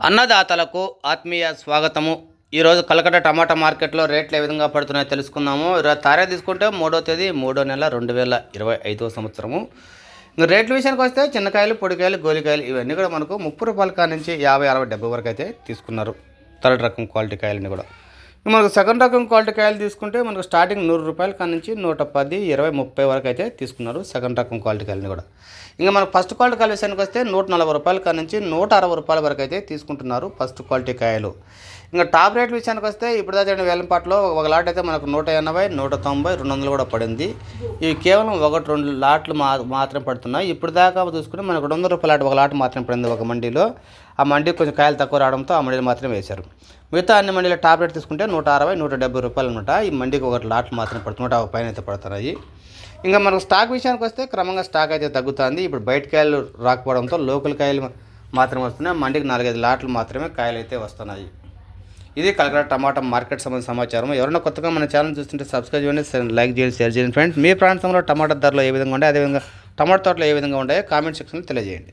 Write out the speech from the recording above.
అన్నదాతలకు ఆత్మీయ స్వాగతము. ఈరోజు కలకట్ట టమాటా మార్కెట్లో రేట్లు ఏ విధంగా పడుతున్నాయో తెలుసుకుందాము. ఈరోజు తారీఖు తీసుకుంటే 3వ తేదీ 3వ నెల 2025 సంవత్సరము. ఇంకా రేట్ల విషయానికి వస్తే చిన్నకాయలు, పొడికాయలు, గోలికాయలు ఇవన్నీ కూడా మనకు 30 రూపాయల కాడ నుంచి 50, 60, 70 వరకు అయితే తీసుకున్నారు. థర్డ్ రకం క్వాలిటీ కాయలని కూడా. మనకు సెకండ్ రకం క్వాలిటీ కాయలు తీసుకుంటే మనకు స్టార్టింగ్ 100 రూపాయల కాడ నుంచి 110, 20, 30 వరకు అయితే తీసుకున్నారు సెకండ్ రకం క్వాలిటీ కాయలని కూడా. ఇంకా మనకు ఫస్ట్ క్వాలిటీ కాయల విషయానికి వస్తే 140 రూపాయల కాడ నుంచి 160 రూపాయల వరకు అయితే తీసుకుంటున్నారు ఫస్ట్ క్వాలిటీ కాయలు. ఇంకా టాప్ రేట్ విషయానికి వస్తే ఇప్పుడు దాకా వేలంపాట్లో ఒక లాట్ అయితే మనకు 180, 190, 200 కూడా పడింది. ఇవి కేవలం 1-2 లాట్లు మాత్రం పడుతున్నాయి. ఇప్పుడు దాకా చూసుకుంటే మనకు 200 రూపాయల లాట్ ఒక లాట్ మాత్రం పడింది ఒక మండీలో. ఆ మండీ కొంచెం కాయలు తక్కువ రావడంతో ఆ మండీలు మాత్రం వేశారు. మిగతా అన్ని మండీలో టాప్ రేట్ తీసుకుంటే 160, 170 రూపాయలు అనమాట. ఈ మండీకి ఒక లాట్లు మాత్రం పడుతుంది, 150 పైన అయితే పడుతున్నాయి. ఇంకా మనకు స్టాక్ విషయానికి వస్తే క్రమంగా స్టాక్ అయితే తగ్గుతుంది. ఇప్పుడు బయట కాయలు రాకపోవడంతో లోకల్ కాయలు మాత్రమే వస్తున్నాయి. మండికి 4-5 లాట్లు మాత్రమే కాయలు అయితే వస్తున్నాయి. ఇది కలకట్ట టమాటా మార్కెట్ సంబంధించిన సమాచారం. ఎవరైనా కొత్తగా మన ఛానల్ చూస్తుంటే సబ్స్క్రైబ్ చేయండి, లైక్ చేయండి, షేర్ చేయండి. ఫ్రెండ్స్, మీ ప్రాంతంలో టమాటా ధరలు ఏ విధంగా ఉంటాయి, అదేవిధంగా టమాటా తోటలు ఏ విధంగా ఉంటాయో కామెంట్ సెక్షన్లో తెలియజేయండి.